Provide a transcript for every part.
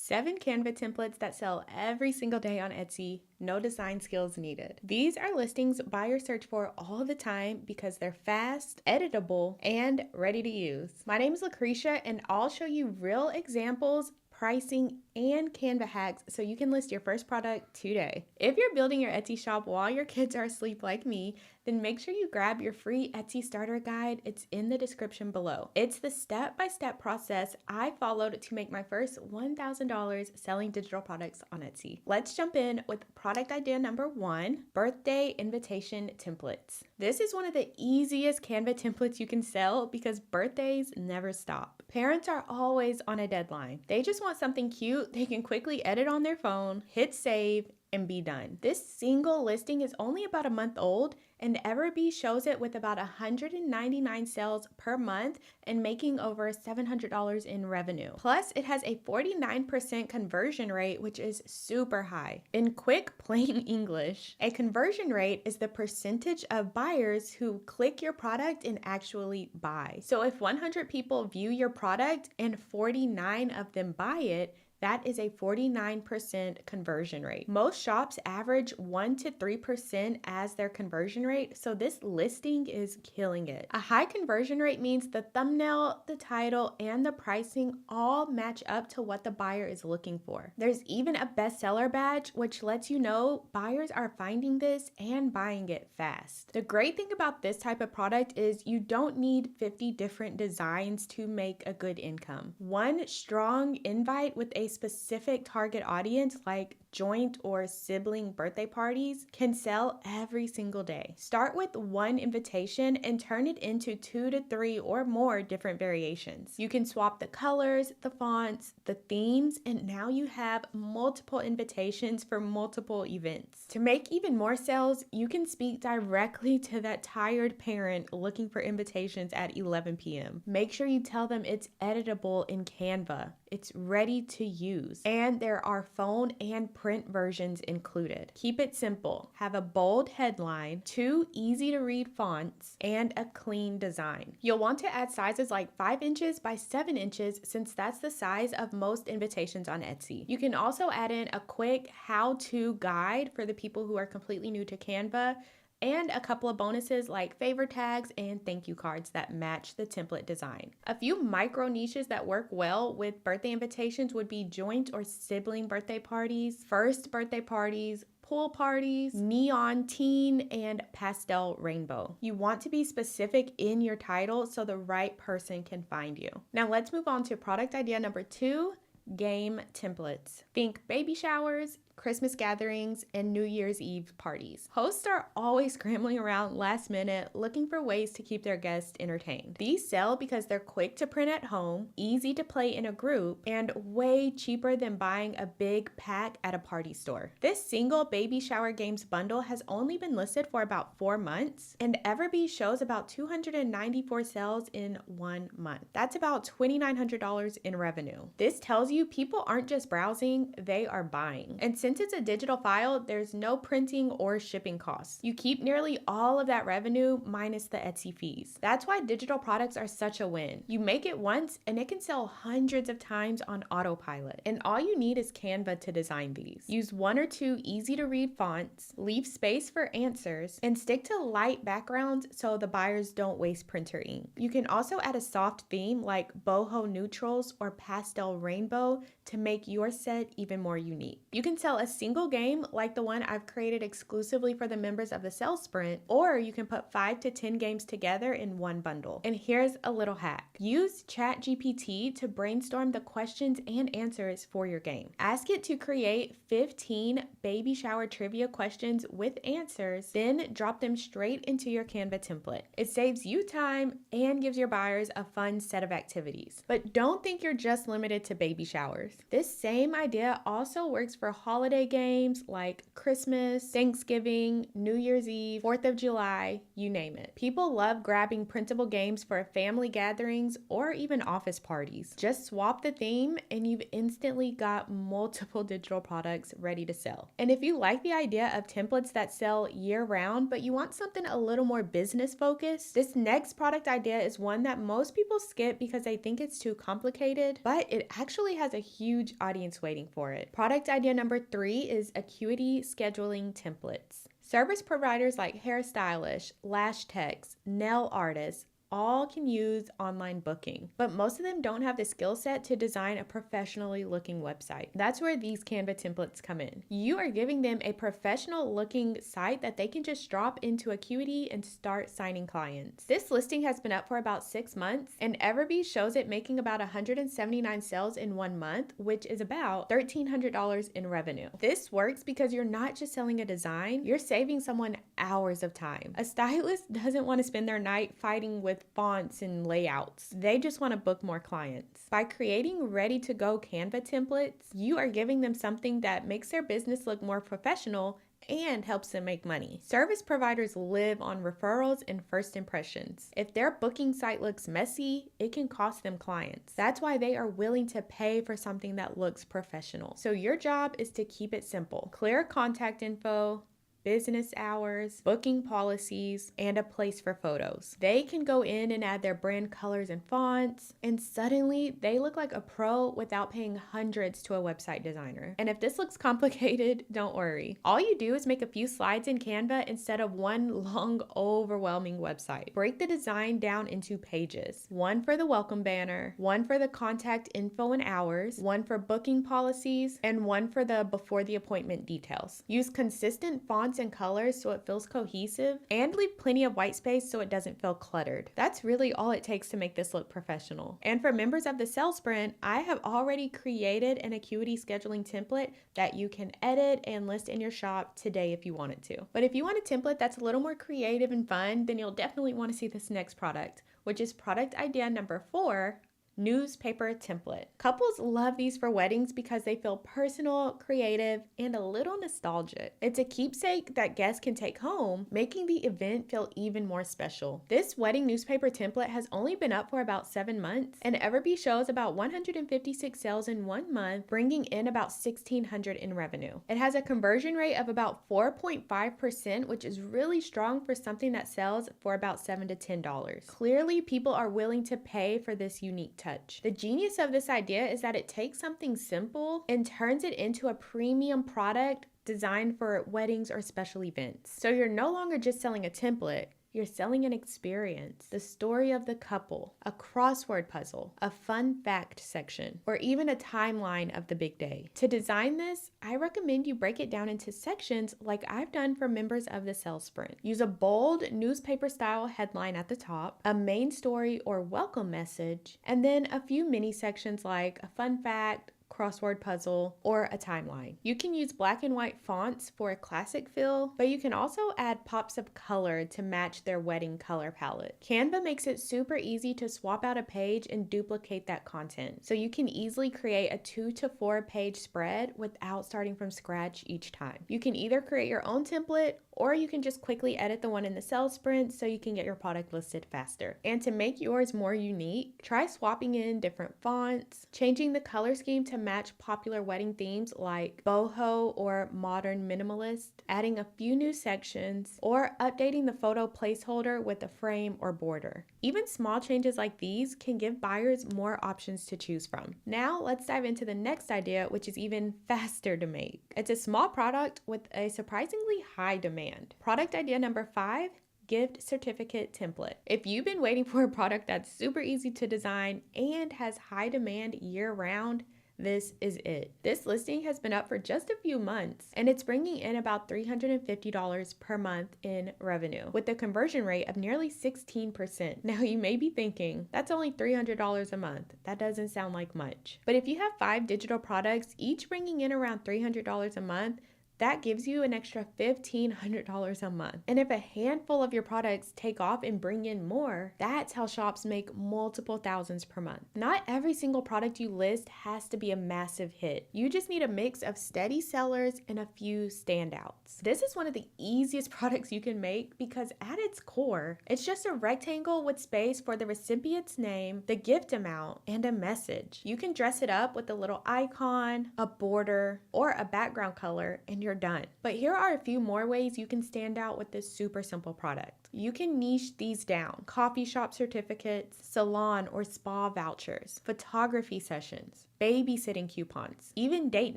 7 Canva templates that sell every single day on Etsy, no design skills needed. These are listings buyers search for all the time because they're fast, editable, and ready to use. My name is Lucretia, and I'll show you real examples, pricing, and Canva hacks so you can list your first product today. If you're building your Etsy shop while your kids are asleep like me, then make sure you grab your free Etsy starter guide. It's in the description below. It's the step-by-step process I followed to make my first $1,000 selling digital products on Etsy. Let's jump in with product idea number 1, birthday invitation templates. This is one of the easiest Canva templates you can sell because birthdays never stop. Parents are always on a deadline. They just want something cute they can quickly edit on their phone, hit save, and be done. This single listing is only about a month old, and Everbee shows it with about 199 sales per month and making over $700 in revenue. Plus, it has a 49% conversion rate, which is super high. In quick, plain English, a conversion rate is the percentage of buyers who click your product and actually buy. So if 100 people view your product and 49 of them buy it, that is a 49% conversion rate. Most shops average 1 to 3% as their conversion rate, so this listing is killing it. A high conversion rate means the thumbnail, the title, and the pricing all match up to what the buyer is looking for. There's even a bestseller badge, which lets you know buyers are finding this and buying it fast. The great thing about this type of product is you don't need 50 different designs to make a good income. One strong invite with a specific target audience like joint or sibling birthday parties can sell every single day. Start with one invitation and turn it into 2 to 3 or more different variations. You can swap the colors, the fonts, the themes, and now you have multiple invitations for multiple events. To make even more sales, you can speak directly to that tired parent looking for invitations at 11 p.m. Make sure you tell them it's editable in Canva. It's ready to use, and there are phone and print versions included. Keep it simple. Have a bold headline, 2 easy to read fonts, and a clean design. You'll want to add sizes like 5 inches by 7 inches since that's the size of most invitations on Etsy. You can also add in a quick how-to guide for the people who are completely new to Canva, and a couple of bonuses like favor tags and thank you cards that match the template design. A few micro niches that work well with birthday invitations would be joint or sibling birthday parties, first birthday parties, pool parties, neon teen, and pastel rainbow. You want to be specific in your title so the right person can find you. Now let's move on to product idea number 2, game templates. Think baby showers, Christmas gatherings, and New Year's Eve parties. Hosts are always scrambling around last minute looking for ways to keep their guests entertained. These sell because they're quick to print at home, easy to play in a group, and way cheaper than buying a big pack at a party store. This single baby shower games bundle has only been listed for about 4 months, and Everbee shows about 294 sales in 1 month. That's about $2,900 in revenue. This tells you people aren't just browsing, they are buying. And since it's a digital file, there's no printing or shipping costs. You keep nearly all of that revenue minus the Etsy fees. That's why digital products are such a win. You make it once and it can sell hundreds of times on autopilot. And all you need is Canva to design these. Use 1 or 2 easy to read fonts, leave space for answers, and stick to light backgrounds so the buyers don't waste printer ink. You can also add a soft theme like boho neutrals or pastel rainbow to make your set even more unique. You can sell a single game like the one I've created exclusively for the members of the sales sprint, or you can put 5 to 10 games together in one bundle. And here's a little hack. Use ChatGPT to brainstorm the questions and answers for your game. Ask it to create 15 baby shower trivia questions with answers, then drop them straight into your Canva template. It saves you time and gives your buyers a fun set of activities. But don't think you're just limited to baby showers. This same idea also works for holiday holiday games like Christmas, Thanksgiving, New Year's Eve, 4th of July, you name it. People love grabbing printable games for family gatherings or even office parties. Just swap the theme and you've instantly got multiple digital products ready to sell. And if you like the idea of templates that sell year-round, but you want something a little more business-focused, this next product idea is one that most people skip because they think it's too complicated, but it actually has a huge audience waiting for it. Product idea number 3 is Acuity Scheduling Templates. Service providers like hairstylists, lash techs, nail artists, all can use online booking, but most of them don't have the skill set to design a professionally looking website. That's where these Canva templates come in. You are giving them a professional looking site that they can just drop into Acuity and start signing clients. This listing has been up for about 6 months, and Everbee shows it making about 179 sales in 1 month, which is about $1,300 in revenue. This works because you're not just selling a design, you're saving someone hours of time. A stylist doesn't want to spend their night fighting with fonts and layouts. They just want to book more clients. By creating ready-to-go Canva templates, you are giving them something that makes their business look more professional and helps them make money. Service providers live on referrals and first impressions. If their booking site looks messy, it can cost them clients. That's why they are willing to pay for something that looks professional. So your job is to keep it simple. Clear contact info, business hours, booking policies, and a place for photos. They can go in and add their brand colors and fonts, and suddenly they look like a pro without paying hundreds to a website designer. And if this looks complicated, don't worry. All you do is make a few slides in Canva instead of one long, overwhelming website. Break the design down into pages. One for the welcome banner, one for the contact info and hours, one for booking policies, and one for the before the appointment details. Use consistent fonts and colors so it feels cohesive, and leave plenty of white space so it doesn't feel cluttered. That's really all it takes to make this look professional. And for members of the Sales Sprint, I have already created an Acuity scheduling template that you can edit and list in your shop today if you wanted to. But if you want a template that's a little more creative and fun, then you'll definitely want to see this next product, which is product idea number 4, newspaper template. Couples love these for weddings because they feel personal, creative, and a little nostalgic. It's a keepsake that guests can take home, making the event feel even more special. This wedding newspaper template has only been up for about 7 months, and Everbee shows about 156 sales in 1 month, bringing in about $1,600 in revenue. It has a conversion rate of about 4.5%, which is really strong for something that sells for about $7 to $10. Clearly, people are willing to pay for this unique touch. The genius of this idea is that it takes something simple and turns it into a premium product designed for weddings or special events. So you're no longer just selling a template, you're selling an experience, the story of the couple, a crossword puzzle, a fun fact section, or even a timeline of the big day. To design this, I recommend you break it down into sections like I've done for members of the Sales Sprint. Use a bold newspaper style headline at the top, a main story or welcome message, and then a few mini sections like a fun fact, crossword puzzle, or a timeline. You can use black and white fonts for a classic feel, but you can also add pops of color to match their wedding color palette. Canva makes it super easy to swap out a page and duplicate that content, so you can easily create a 2 to 4 page spread without starting from scratch each time. You can either create your own template, or you can just quickly edit the one in the Sales Sprint so you can get your product listed faster. And to make yours more unique, try swapping in different fonts, changing the color scheme to match popular wedding themes like boho or modern minimalist, adding a few new sections, or updating the photo placeholder with a frame or border. Even small changes like these can give buyers more options to choose from. Now let's dive into the next idea, which is even faster to make. It's a small product with a surprisingly high demand. Product idea number 5, gift certificate template. If you've been waiting for a product that's super easy to design and has high demand year-round, this is it. This listing has been up for just a few months, and it's bringing in about $350 per month in revenue with a conversion rate of nearly 16%. Now you may be thinking, that's only $300 a month. That doesn't sound like much. But if you have 5 digital products, each bringing in around $300 a month, That gives you an extra $1,500 a month. And if a handful of your products take off and bring in more, that's how shops make multiple thousands per month. Not every single product you list has to be a massive hit. You just need a mix of steady sellers and a few standouts. This is one of the easiest products you can make because at its core, it's just a rectangle with space for the recipient's name, the gift amount, and a message. You can dress it up with a little icon, a border, or a background color, and you're done. But here are a few more ways you can stand out with this super simple product. You can niche these down: coffee shop certificates, salon or spa vouchers, photography sessions, babysitting coupons, even date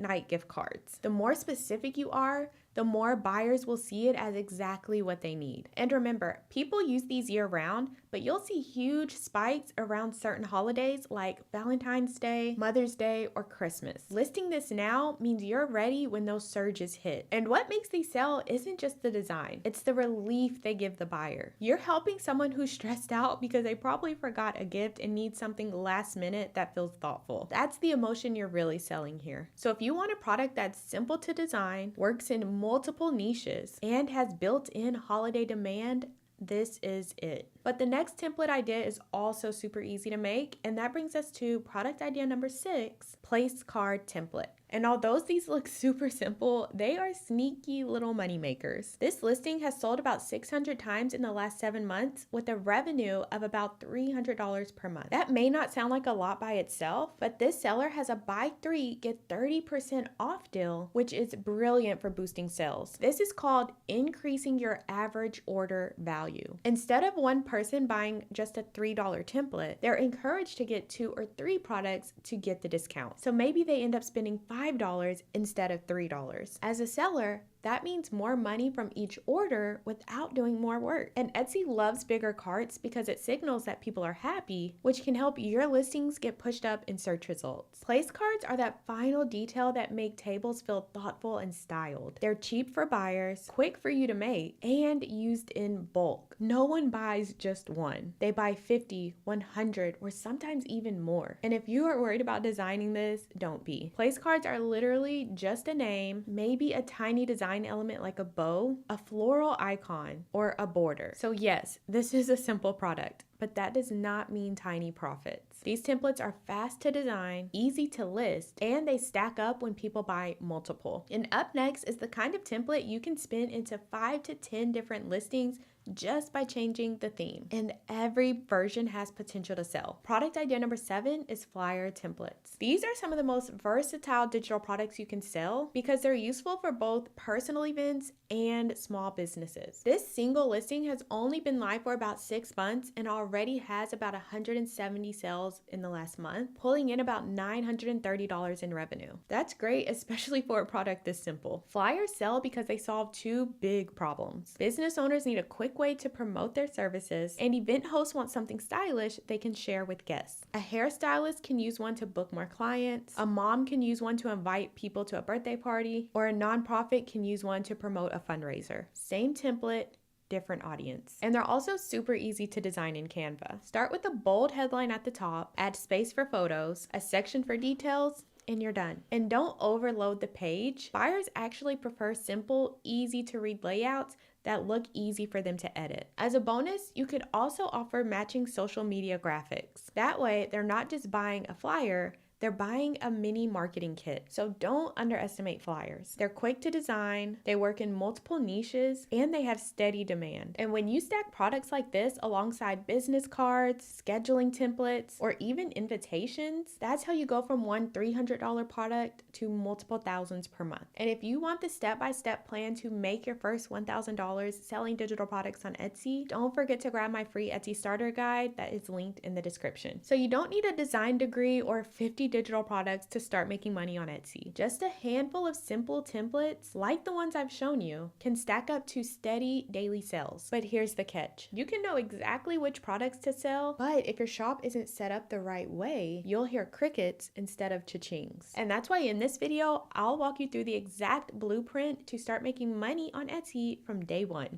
night gift cards. The more specific you are, the more buyers will see it as exactly what they need. And remember, people use these year round, but you'll see huge spikes around certain holidays like Valentine's Day, Mother's Day, or Christmas. Listing this now means you're ready when those surges hit. And what makes these sell isn't just the design, it's the relief they give the buyer. You're helping someone who's stressed out because they probably forgot a gift and needs something last minute that feels thoughtful. That's the emotion you're really selling here. So if you want a product that's simple to design, works in multiple niches, and has built-in holiday demand, this is it. But the next template idea is also super easy to make, and that brings us to product idea number 6, place card template. And although these look super simple, they are sneaky little money makers. This listing has sold about 600 times in the last 7 months with a revenue of about $300 per month. That may not sound like a lot by itself, but this seller has a buy 3, get 30% off deal, which is brilliant for boosting sales. This is called increasing your average order value. Instead of one person buying just a $3 template, they're encouraged to get 2 or 3 products to get the discount. So maybe they end up spending $5 instead of $3. As a seller, that means more money from each order without doing more work. And Etsy loves bigger carts because it signals that people are happy, which can help your listings get pushed up in search results. Place cards are that final detail that make tables feel thoughtful and styled. They're cheap for buyers, quick for you to make, and used in bulk. No one buys just one. They buy 50, 100, or sometimes even more. And if you are worried about designing this, don't be. Place cards are literally just a name, maybe a tiny design element like a bow, a floral icon, or a border. So yes, this is a simple product, but that does not mean tiny profits. These templates are fast to design, easy to list, and they stack up when people buy multiple. And up next is the kind of template you can spin into 5 to 10 different listings just by changing the theme. And every version has potential to sell. Product idea number 7 is flyer templates. These are some of the most versatile digital products you can sell because they're useful for both personal events and small businesses. This single listing has only been live for about 6 months and already has about 170 sales in the last month, pulling in about $930 in revenue. That's great, especially for a product this simple. Flyers sell because they solve 2 big problems. Business owners need a quick way to promote their services, and event hosts want something stylish they can share with guests. A hairstylist can use one to book more clients, a mom can use one to invite people to a birthday party, or a nonprofit can use one to promote a fundraiser. Same template, different audience. And they're also super easy to design in Canva. Start with a bold headline at the top, add space for photos, a section for details, and you're done. And don't overload the page. Buyers actually prefer simple, easy to read layouts that look easy for them to edit. As a bonus, you could also offer matching social media graphics. That way, they're not just buying a flyer, they're buying a mini marketing kit. So don't underestimate flyers. They're quick to design, they work in multiple niches, and they have steady demand. And when you stack products like this alongside business cards, scheduling templates, or even invitations, that's how you go from one $300 product to multiple thousands per month. And if you want the step-by-step plan to make your first $1,000 selling digital products on Etsy, don't forget to grab my free Etsy starter guide that is linked in the description. So you don't need a design degree or 50 digital products to start making money on Etsy. Just a handful of simple templates, like the ones I've shown you, can stack up to steady daily sales. But here's the catch. You can know exactly which products to sell, but if your shop isn't set up the right way, you'll hear crickets instead of cha-chings. And that's why in this video, I'll walk you through the exact blueprint to start making money on Etsy from day one.